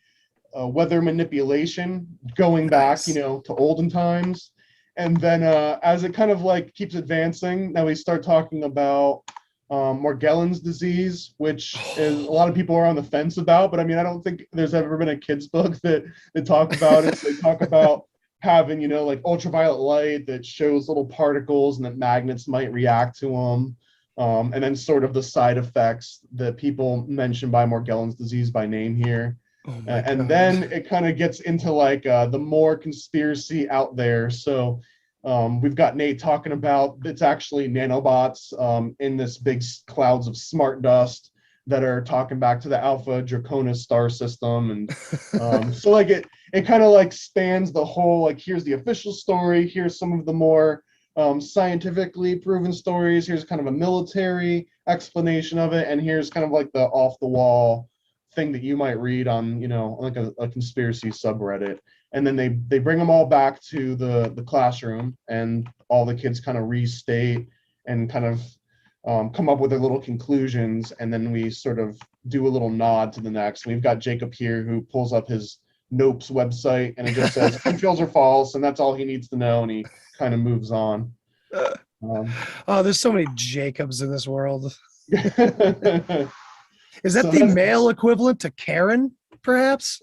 weather manipulation, going back, to olden times. And then as it kind of like keeps advancing, now we start talking about Morgellons disease, which is a lot of people are on the fence about, but I mean, I don't think there's ever been a kid's book that talk about it. So they talk about having, like ultraviolet light that shows little particles and that magnets might react to them. And then sort of the side effects that people mention by Morgellons disease by name here. And then it kind of gets into like the more conspiracy out there. So We've got Nate talking about it's actually nanobots in this big clouds of smart dust that are talking back to the Alpha Draconis star system. And so like it kind of like spans the whole, like, here's the official story, here's some of the more scientifically proven stories, here's kind of a military explanation of it, and here's kind of like the off the wall thing that you might read on, like a conspiracy subreddit. And then they bring them all back to the classroom, and all the kids kind of restate and kind of come up with their little conclusions, and then we sort of do a little nod to the next. We've got Jacob here who pulls up his Nope's website, and it just says chemtrails are false, and that's all he needs to know, and he kind of moves on. Oh, there's so many Jacobs in this world. Is that So the that's- male equivalent to Karen, perhaps?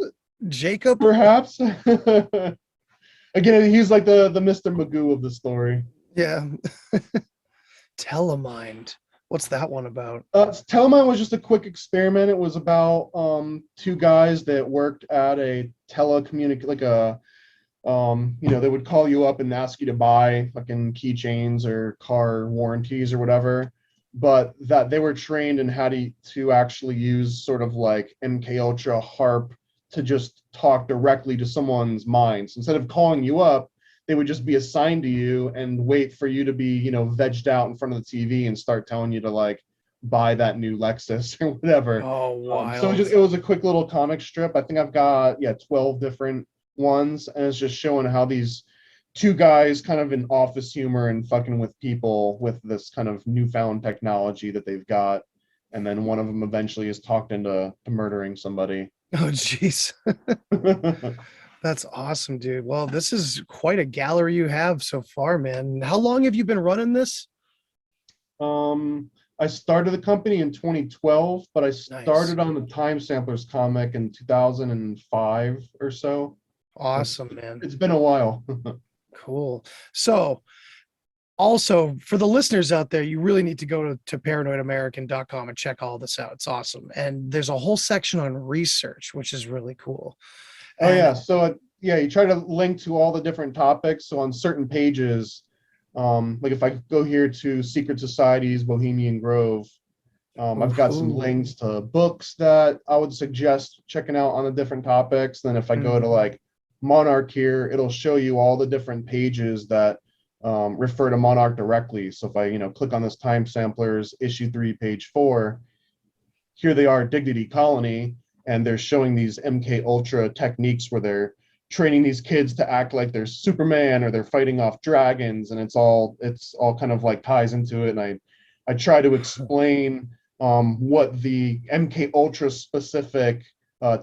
Jacob? Perhaps. Again, he's like the Mr. Magoo of the story. Yeah. Telemind. What's that one about? Telemind was just a quick experiment. It was about two guys that worked at a like a they would call you up and ask you to buy fucking keychains or car warranties or whatever, but that they were trained in how to actually use sort of like MK Ultra HARP to just talk directly to someone's mind. So instead of calling you up, they would just be assigned to you and wait for you to be, vegged out in front of the TV and start telling you to like buy that new Lexus or whatever. Oh, wow. So it was a quick little comic strip. I think I've got 12 different ones, and it's just showing how these two guys kind of in office humor and fucking with people with this kind of newfound technology that they've got, and then one of them eventually is talked into murdering somebody. Oh, jeez. That's awesome, dude. Well, this is quite a gallery you have so far, man. How long have you been running this? I started the company in 2012, but I started on the Time Samplers comic in 2005 or so. Awesome, man. It's been a while. Cool. So also for the listeners out there, you really need to go to paranoidamerican.com and check all this out. It's awesome. And there's a whole section on research, which is really cool. Oh yeah. So you try to link to all the different topics. So on certain pages, like if I go here to Secret Societies, Bohemian Grove, I've got some links to books that I would suggest checking out on the different topics. Then if I go to like Monarch here, it'll show you all the different pages that refer to Monarch directly. So if I, click on this Time Samplers issue 3, page 4, here they are, Dignity Colony, and they're showing these MK Ultra techniques where they're training these kids to act like they're Superman or they're fighting off dragons, and it's all kind of like ties into it. And I try to explain what the MK Ultra specific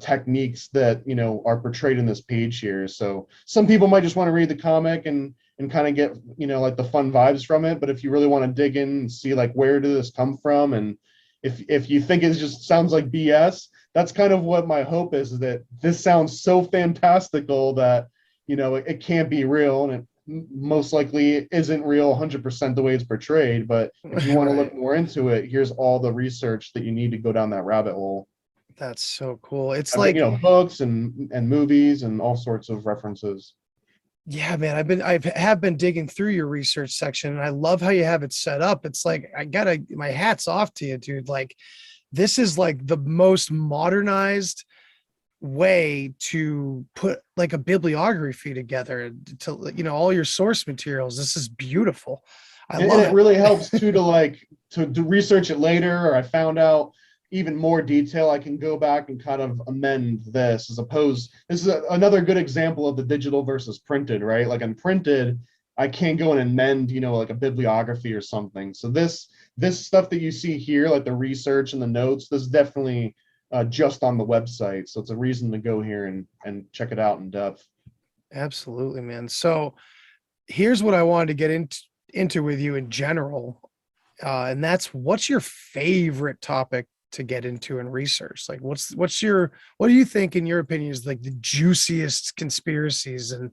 techniques that are portrayed in this page here. So some people might just want to read the comic and kind of get like the fun vibes from it, but if you really want to dig in and see like where did this come from, and if you think it just sounds like BS, that's kind of what my hope is that this sounds so fantastical that it can't be real, and it most likely isn't real 100% the way it's portrayed. But if you want to look more into it, here's all the research that you need to go down that rabbit hole. That's so cool. It's books and movies and all sorts of references. Yeah, man, I have been digging through your research section, and I love how you have it set up. It's like, my hat's off to you, dude. Like, this is like the most modernized way to put like a bibliography together to, all your source materials. This is beautiful. I love it. It really helps too to research it later, or I found out even more detail, I can go back and kind of amend this this is another good example of the digital versus printed, right? Like in printed, I can't go in and mend, like a bibliography or something. So this stuff that you see here, like the research and the notes, this is definitely just on the website. So it's a reason to go here and check it out in depth. Absolutely, man. So here's what I wanted to get into with you in general. And that's, what's your favorite topic to get into and research? Like what do you think, in your opinion, is like the juiciest conspiracies and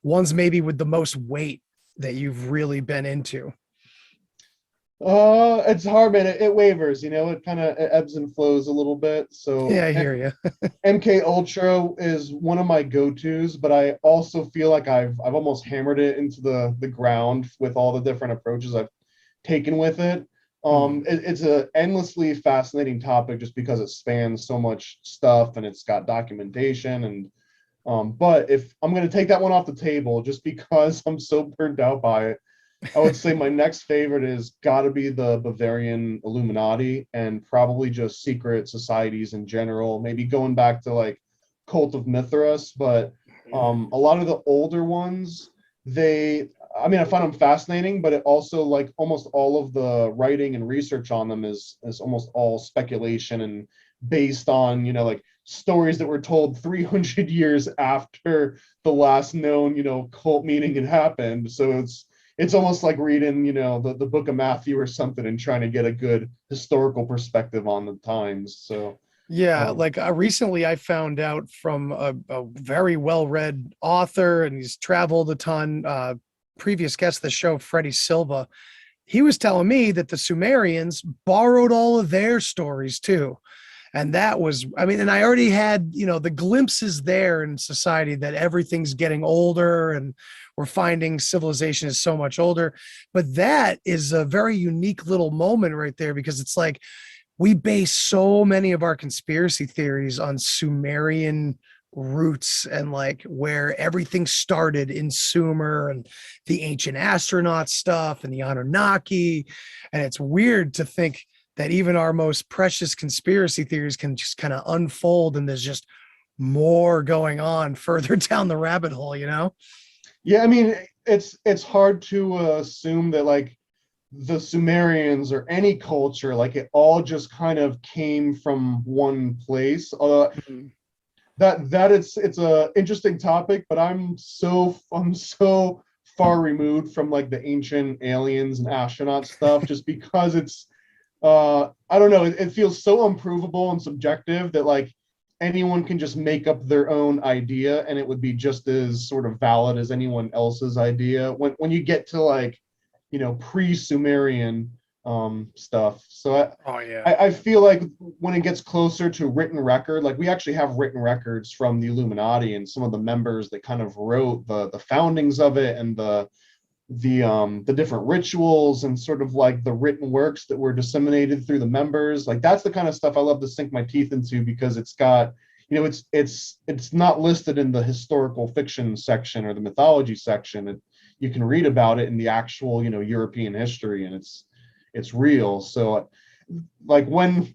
ones maybe with the most weight that you've really been into? It's hard, man. It wavers, it kind of ebbs and flows a little bit. Yeah, So I hear you. MK Ultra is one of my go-tos, but I also feel like I've almost hammered it into the ground with all the different approaches I've taken with it. It's a endlessly fascinating topic just because it spans so much stuff and it's got documentation and but if I'm going to take that one off the table just because I'm so burned out by it, I would say my next favorite is got to be the Bavarian Illuminati and probably just secret societies in general, maybe going back to like Cult of Mithras, but a lot of the older ones, I find them fascinating, but it also like almost all of the writing and research on them is almost all speculation and based on, like stories that were told 300 years after the last known, cult meeting had happened. So it's almost like reading, the book of Matthew or something and trying to get a good historical perspective on the times. So Yeah, like recently I found out from a very well-read author, and he's traveled a ton. Previous guest of the show, Freddie Silva, he was telling me that the Sumerians borrowed all of their stories too. And that was, and I already had, the glimpses there in society that everything's getting older and we're finding civilization is so much older. But that is a very unique little moment right there, because it's like we base so many of our conspiracy theories on Sumerian roots and like where everything started in Sumer and the ancient astronaut stuff and the Anunnaki. And it's weird to think that even our most precious conspiracy theories can just kind of unfold and there's just more going on further down the rabbit hole, yeah, it's hard to assume that like the Sumerians or any culture, like it all just kind of came from one place. It's a interesting topic, but I'm so far removed from like the ancient aliens and astronaut stuff just because it's I don't know, it feels so unprovable and subjective that like anyone can just make up their own idea and it would be just as sort of valid as anyone else's idea when you get to like pre-Sumerian stuff. So I feel like when it gets closer to written record, like we actually have written records from the Illuminati and some of the members that kind of wrote the foundings of it and the different rituals and sort of like the written works that were disseminated through the members. Like that's the kind of stuff I love to sink my teeth into because it's got, it's not listed in the historical fiction section or the mythology section. You can read about it in the actual, European history and it's real. So like once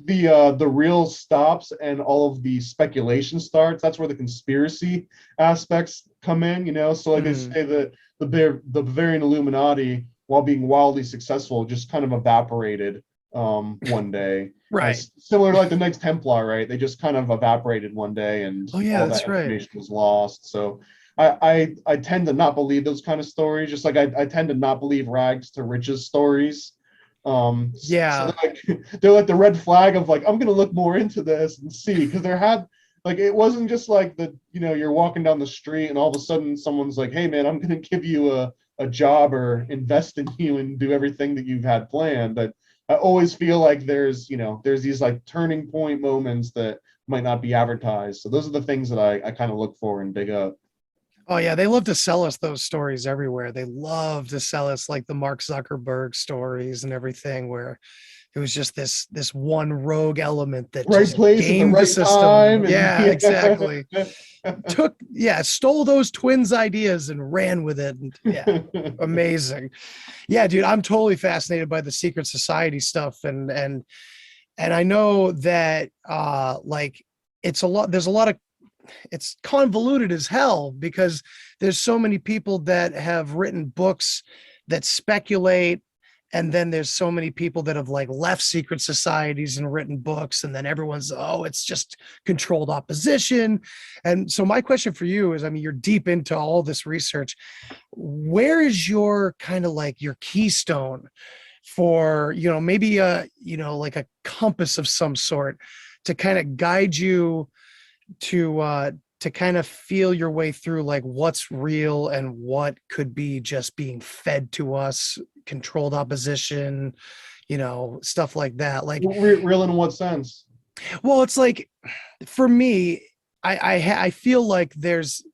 the real stops and all of the speculation starts, that's where the conspiracy aspects come in, So like they say that the Bavarian Illuminati, while being wildly successful, just kind of evaporated one day. Right. Similar to like the Knights Templar, right? They just kind of evaporated one day and all that information was lost. So I tend to not believe those kind of stories, just like I tend to not believe rags to riches stories. So they're like the red flag of like, I'm gonna look more into this and see, because like it wasn't just like you're walking down the street and all of a sudden someone's like, hey man, I'm gonna give you a job or invest in you and do everything that you've had planned. But I always feel like there's these like turning point moments that might not be advertised. So those are the things that I kind of look for and dig up. Oh yeah, they love to sell us those stories everywhere. They love to sell us like the Mark Zuckerberg stories and everything, where it was just this one rogue element that right just place at the gamed right the system. time. Yeah, exactly. Stole those twins' ideas and ran with it. And yeah, amazing. Yeah, dude, I'm totally fascinated by the secret society stuff, and I know that like it's a lot. There's a lot of it's convoluted as hell because there's so many people that have written books that speculate, and then there's so many people that have like left secret societies and written books, and then everyone's, oh, it's just controlled opposition. And so my question for you is, you're deep into all this research. Where is your kind of like your keystone for, maybe like a compass of some sort to kind of guide you to kind of feel your way through like what's real and what could be just being fed to us controlled opposition, stuff like that. Like, Real in what sense? well, it's like, for me, I feel like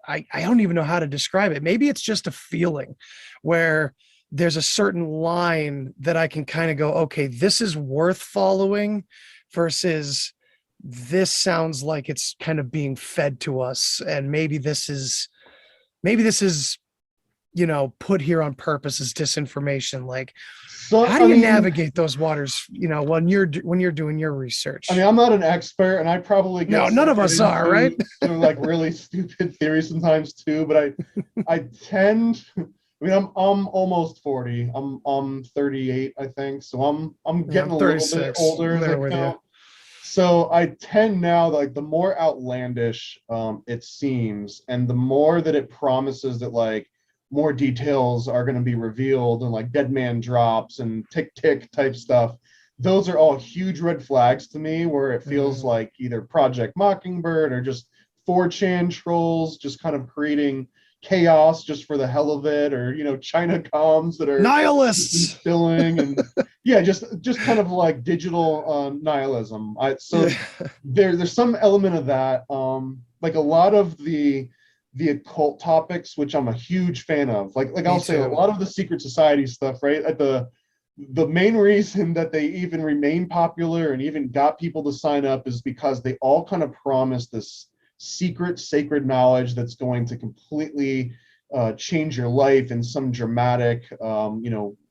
I don't even know how to describe it. Maybe it's just a feeling where there's a certain line that I can kind of go, okay, this is worth following versus this sounds like it's kind of being fed to us. And maybe this is, put here on purpose as disinformation. Like, So how do you navigate those waters, when you're doing your research? I mean, I'm not an expert, and I probably get none of us are, right? to like really stupid theories sometimes too. But I tend. I mean, I'm almost 40. I'm 38, I think. So I'm getting a little bit older as I count. So I tend now, like, the more outlandish it seems, and the more that it promises that like more details are going to be revealed, and like dead man drops and tick tick type stuff, those are all huge red flags to me, where it feels like either Project Mockingbird or just 4chan trolls just kind of creating chaos just for the hell of it, or China comms that are nihilists spilling, and just kind of like digital nihilism. There's some element of that, like a lot of the occult topics, which I'm a huge fan of. Like I'll say a lot of the secret society stuff, right? At the main reason that they even remain popular and even got people to sign up is because they all kind of promise this secret, sacred knowledge that's going to completely change your life in some dramatic,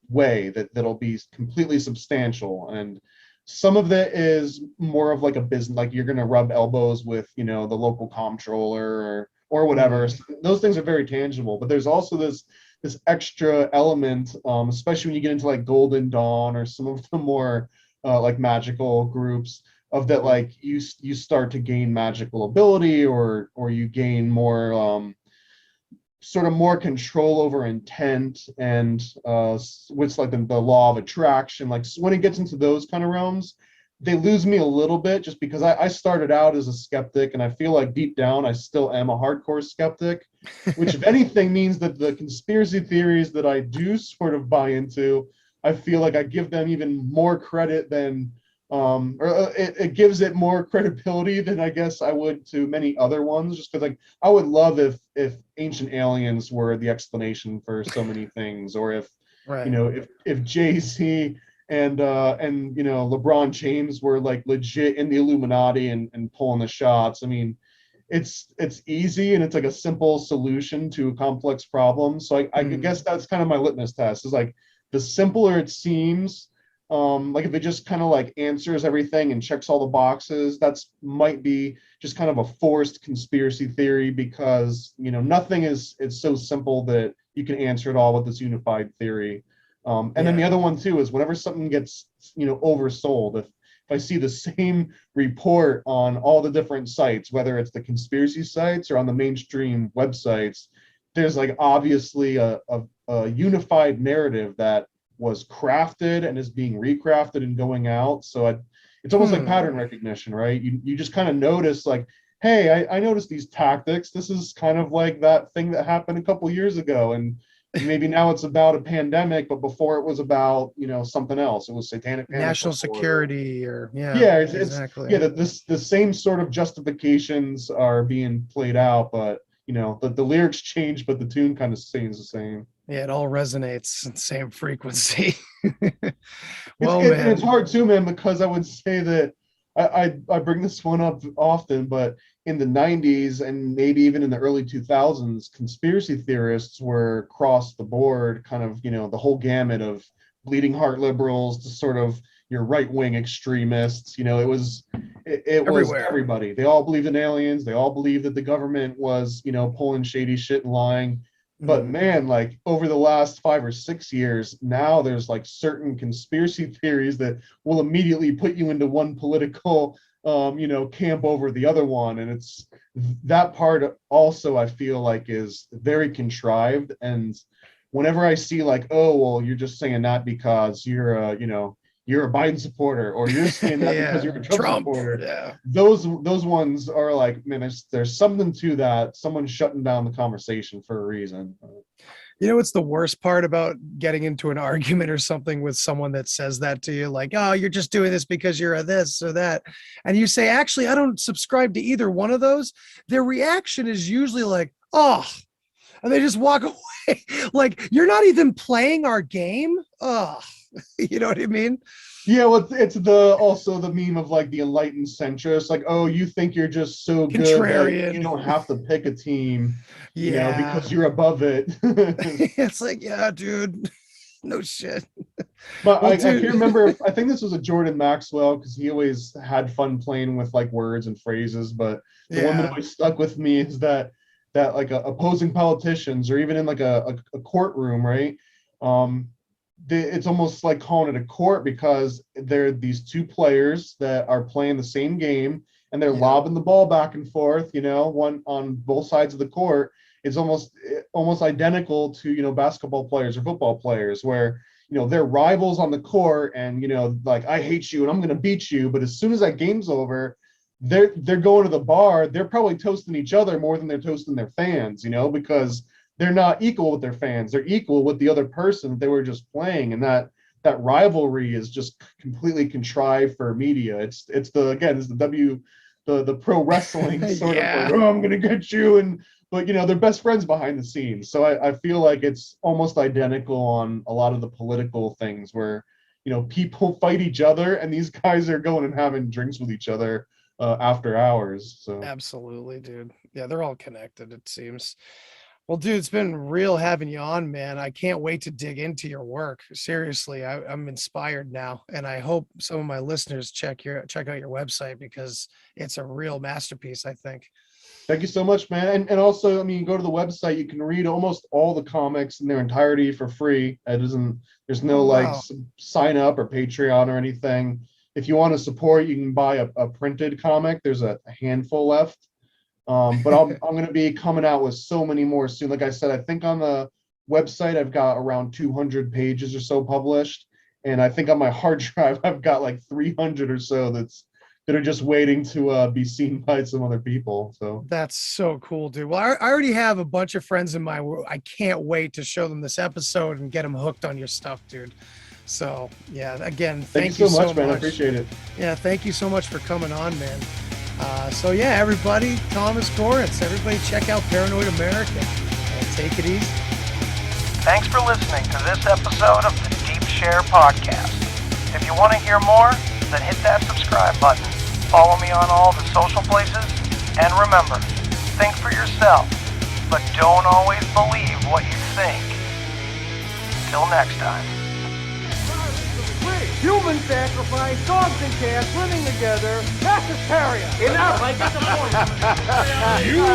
way that'll be completely substantial. And some of that is more of like a business, like you're going to rub elbows with, the local comptroller or whatever. Those things are very tangible, but there's also this extra element, especially when you get into like Golden Dawn or some of the more like magical groups, of that, like you start to gain magical ability, or you gain more sort of more control over intent, and with like the law of attraction. Like, so when it gets into those kind of realms, they lose me a little bit, just because I started out as a skeptic, and I feel like deep down I still am a hardcore skeptic, which if anything means that the conspiracy theories that I do sort of buy into, I feel like I give them even more credit than it gives it more credibility than I guess I would to many other ones, just because like I would love if ancient aliens were the explanation for so many things, or if if Jay-Z and LeBron James were like legit in the Illuminati and pulling the shots. I mean, it's easy, and it's like a simple solution to a complex problem. So I guess that's kind of my litmus test, is like the simpler it seems, like if it just kind of like answers everything and checks all the boxes, that's might be just kind of a forced conspiracy theory, because nothing is so simple that you can answer it all with this unified theory. Then the other one too is whenever something gets oversold, if I see the same report on all the different sites, whether it's the conspiracy sites or on the mainstream websites, there's like obviously a unified narrative that was crafted and is being recrafted and going out. So it's almost like pattern recognition, right? You just kind of notice like, hey, I noticed these tactics. This is kind of like that thing that happened a couple years ago, and maybe now it's about a pandemic, but before it was about something else. It was satanic panic national security, exactly. The same sort of justifications are being played out, but the lyrics change, but the tune kind of stays the same. Yeah, it all resonates in the same frequency. It's hard too, man, because I would say that I bring this one up often, but in the 90s and maybe even in the early 2000s, conspiracy theorists were across the board, kind of, the whole gamut of bleeding heart liberals to sort of your right-wing extremists. It was everybody. They all believed in aliens. They all believed that the government was, pulling shady shit and lying. But man, like over the last 5 or 6 years, now there's like certain conspiracy theories that will immediately put you into one political, camp over the other one. And it's that part also, I feel like, is very contrived. And whenever I see like, oh, well, you're just saying that because you're a Biden supporter, or you're saying that because you're a Trump supporter. Yeah. Those ones are like, man, there's something to that. Someone's shutting down the conversation for a reason. You know what's the worst part about getting into an argument or something with someone that says that to you? Like, oh, you're just doing this because you're a this or that. And you say, actually, I don't subscribe to either one of those. Their reaction is usually like, oh, and they just walk away. Like, you're not even playing our game. Oh, you know what I mean? Yeah, well, it's also the meme of like the enlightened centrist, like, oh, you think you're just so good Contrarian. that you don't have to pick a team, Yeah. because you're above it. It's like, yeah, dude, no shit. But Well, I dude- can't remember. I think this was a Jordan Maxwell because he always had fun playing with like words and phrases. But the one that always stuck with me is that like opposing politicians or even in like a courtroom, right? It's almost like calling it a court because there are these two players that are playing the same game and they're lobbing the ball back and forth, one on both sides of the court. It's almost identical to, basketball players or football players where, they're rivals on the court and, like, I hate you and I'm going to beat you. But as soon as that game's over, they're going to the bar. They're probably toasting each other more than they're toasting their fans, because they're not equal with their fans. They're equal with the other person that they were just playing. And that rivalry is just completely contrived for media. It's the pro wrestling sort of like, oh, I'm going to get you. But they're best friends behind the scenes. So I feel like it's almost identical on a lot of the political things where, people fight each other and these guys are going and having drinks with each other after hours. So Absolutely, dude. Yeah, they're all connected, it seems. Well, dude, it's been real having you on, man. I can't wait to dig into your work. Seriously, I'm inspired now, and I hope some of my listeners check out your website because it's a real masterpiece, I think. Thank you so much, man. And also, I mean, go to the website. You can read almost all the comics in their entirety for free. There's no sign up or Patreon or anything. If you want to support, you can buy a printed comic. There's a handful left. But I'm going to be coming out with so many more soon. Like I said, I think on the website, I've got around 200 pages or so published. And I think on my hard drive, I've got like 300 or so that are just waiting to be seen by some other people. So that's so cool, dude. Well, I already have a bunch of friends in I can't wait to show them this episode and get them hooked on your stuff, dude. So yeah, again, thank you so much, man. I appreciate it. Yeah, thank you so much for coming on, man. So yeah, everybody, Thomas Gorence, everybody check out Paranoid America and take it easy. Thanks for listening to this episode of the Deep Share Podcast. If you want to hear more, then hit that subscribe button. Follow me on all the social places. And remember, think for yourself, but don't always believe what you think. Till next time. Human sacrifice, dogs and cats living together, that's hysteria. Enough, I get the point. You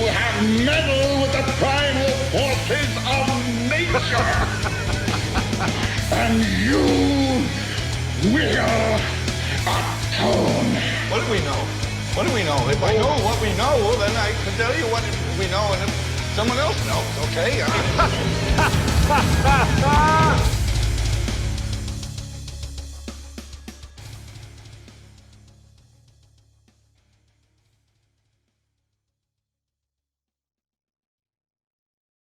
have meddled with the primal forces of nature. And you will atone. What do we know? What do we know? If I know what we know, then I can tell you what we know, and if someone else knows, okay? I mean,